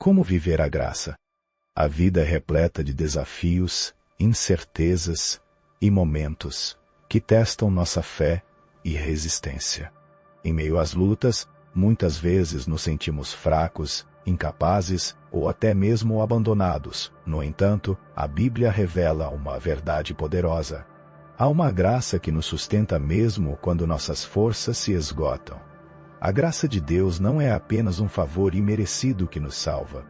Como viver a graça? A vida é repleta de desafios, incertezas e momentos que testam nossa fé e resistência. Em meio às lutas, muitas vezes nos sentimos fracos, incapazes ou até mesmo abandonados. No entanto, a Bíblia revela uma verdade poderosa. Há uma graça que nos sustenta mesmo quando nossas forças se esgotam. A graça de Deus não é apenas um favor imerecido que nos salva.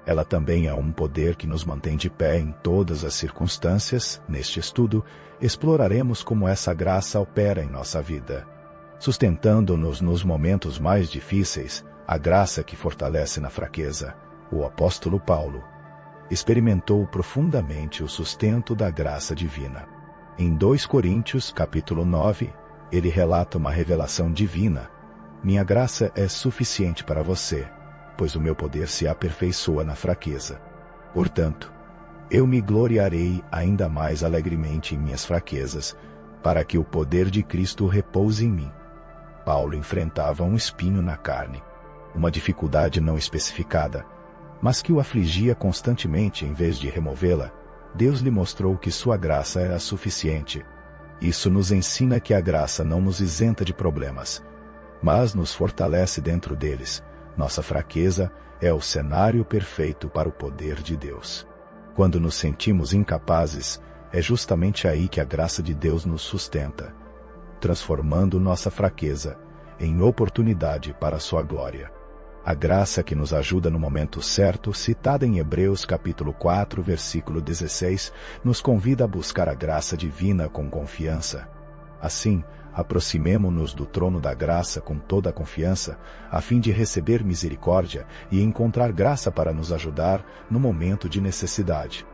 Ela também é um poder que nos mantém de pé em todas as circunstâncias. Neste estudo, exploraremos como essa graça opera em nossa vida, sustentando-nos nos momentos mais difíceis. A graça que fortalece na fraqueza. O apóstolo Paulo experimentou profundamente o sustento da graça divina. Em 2 Coríntios, capítulo 9, ele relata uma revelação divina. Minha graça é suficiente para você, pois o meu poder se aperfeiçoa na fraqueza. Portanto, eu me gloriarei ainda mais alegremente em minhas fraquezas, para que o poder de Cristo repouse em mim. Paulo enfrentava um espinho na carne, uma dificuldade não especificada, mas que o afligia constantemente. Em vez de removê-la, Deus lhe mostrou que sua graça era suficiente. Isso nos ensina que a graça não nos isenta de problemas, mas nos fortalece dentro deles. Nossa fraqueza é o cenário perfeito para o poder de Deus. Quando nos sentimos incapazes, é justamente aí que a graça de Deus nos sustenta, transformando nossa fraqueza em oportunidade para a sua glória. A graça que nos ajuda no momento certo, citada em Hebreus capítulo 4, versículo 16, nos convida a buscar a graça divina com confiança. Assim, aproximemo-nos do trono da graça com toda a confiança, a fim de receber misericórdia e encontrar graça para nos ajudar no momento de necessidade.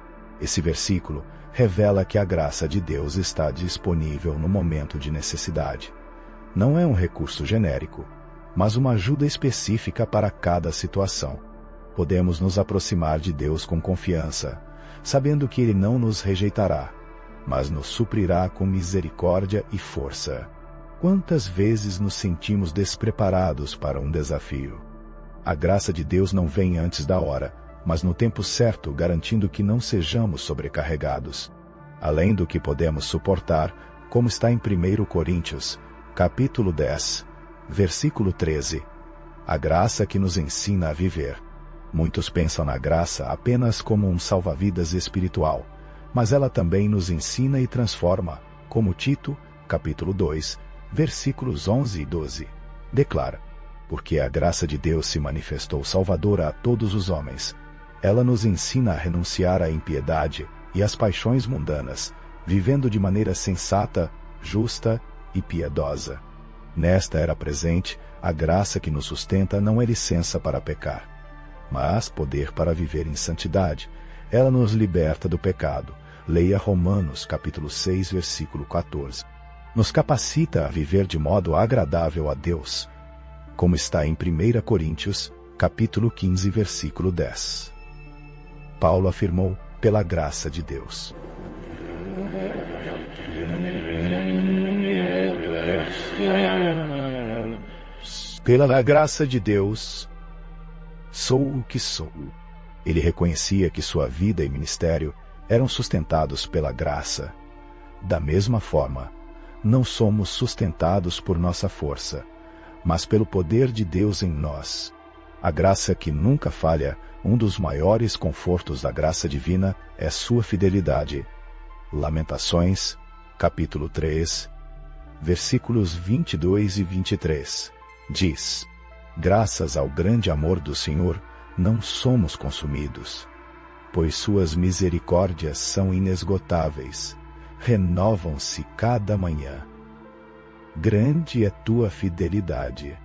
Esse versículo revela que a graça de Deus está disponível no momento de necessidade. Não é um recurso genérico, mas uma ajuda específica para cada situação. Podemos nos aproximar de Deus com confiança, sabendo que Ele não nos rejeitará, mas nos suprirá com misericórdia e força. Quantas vezes nos sentimos despreparados para um desafio? A graça de Deus não vem antes da hora, mas no tempo certo, garantindo que não sejamos sobrecarregados, além do que podemos suportar, como está em 1 Coríntios, capítulo 10, versículo 13. A graça que nos ensina a viver. Muitos pensam na graça apenas como um salva-vidas espiritual, mas ela também nos ensina e transforma, como Tito, capítulo 2, versículos 11 e 12, declara: porque a graça de Deus se manifestou salvadora a todos os homens. Ela nos ensina a renunciar à impiedade e às paixões mundanas, vivendo de maneira sensata, justa e piedosa. Nesta era presente, a graça que nos sustenta não é licença para pecar, mas poder para viver em santidade. Ela nos liberta do pecado. Leia Romanos, capítulo 6, versículo 14. Nos capacita a viver de modo agradável a Deus, como está em 1 Coríntios, capítulo 15, versículo 10. Paulo afirmou, pela graça de Deus. Pela graça de Deus, sou o que sou. Ele reconhecia que sua vida e ministério eram sustentados pela graça. Da mesma forma, não somos sustentados por nossa força, mas pelo poder de Deus em nós. A graça que nunca falha. Um dos maiores confortos da graça divina é sua fidelidade. Lamentações, capítulo 3, versículos 22 e 23, diz: graças ao grande amor do Senhor, não somos consumidos, pois suas misericórdias são inesgotáveis, renovam-se cada manhã. Grande é tua fidelidade.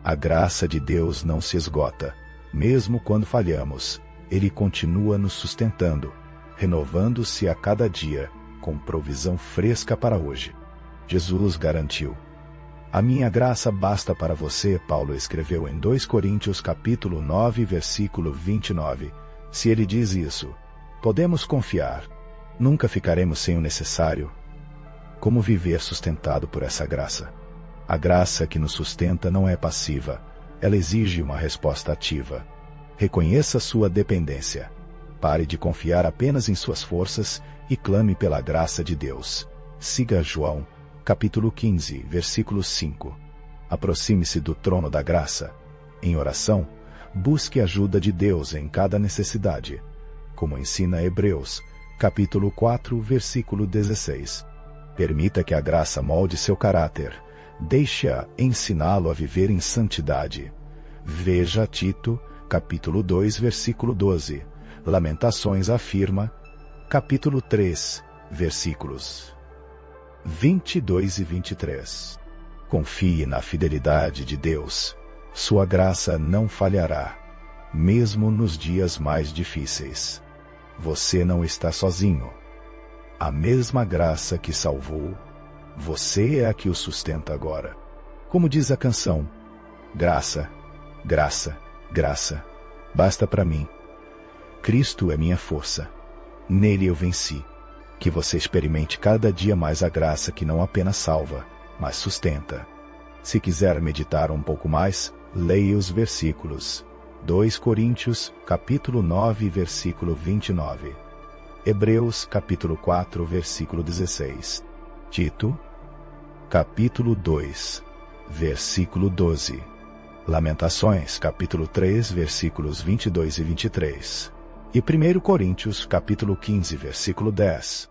A graça de Deus não se esgota. Mesmo quando falhamos, Ele continua nos sustentando, renovando-se a cada dia, com provisão fresca para hoje. Jesus garantiu: a minha graça basta para você, Paulo escreveu em 2 Coríntios capítulo 9, versículo 29. Se Ele diz isso, podemos confiar. Nunca ficaremos sem o necessário. Como viver sustentado por essa graça? A graça que nos sustenta não é passiva. Ela exige uma resposta ativa. Reconheça sua dependência. Pare de confiar apenas em suas forças e clame pela graça de Deus. Siga João, capítulo 15, versículo 5. Aproxime-se do trono da graça. Em oração, busque a ajuda de Deus em cada necessidade, como ensina Hebreus, capítulo 4, versículo 16. Permita que a graça molde seu caráter. Deixe-a ensiná-lo a viver em santidade. Veja Tito, capítulo 2, versículo 12. Lamentações afirma, capítulo 3, versículos 22 e 23. Confie na fidelidade de Deus. Sua graça não falhará, mesmo nos dias mais difíceis. Você não está sozinho. A mesma graça que salvou, você é a que o sustenta agora. Como diz a canção, graça, graça, graça, basta para mim. Cristo é minha força. Nele eu venci. Que você experimente cada dia mais a graça que não apenas salva, mas sustenta. Se quiser meditar um pouco mais, leia os versículos 2 Coríntios, capítulo 9, versículo 29. Hebreus, capítulo 4, versículo 16. Tito, capítulo 2, versículo 12. Lamentações, capítulo 3, versículos 22 e 23. E 1 Coríntios, capítulo 15, versículo 10.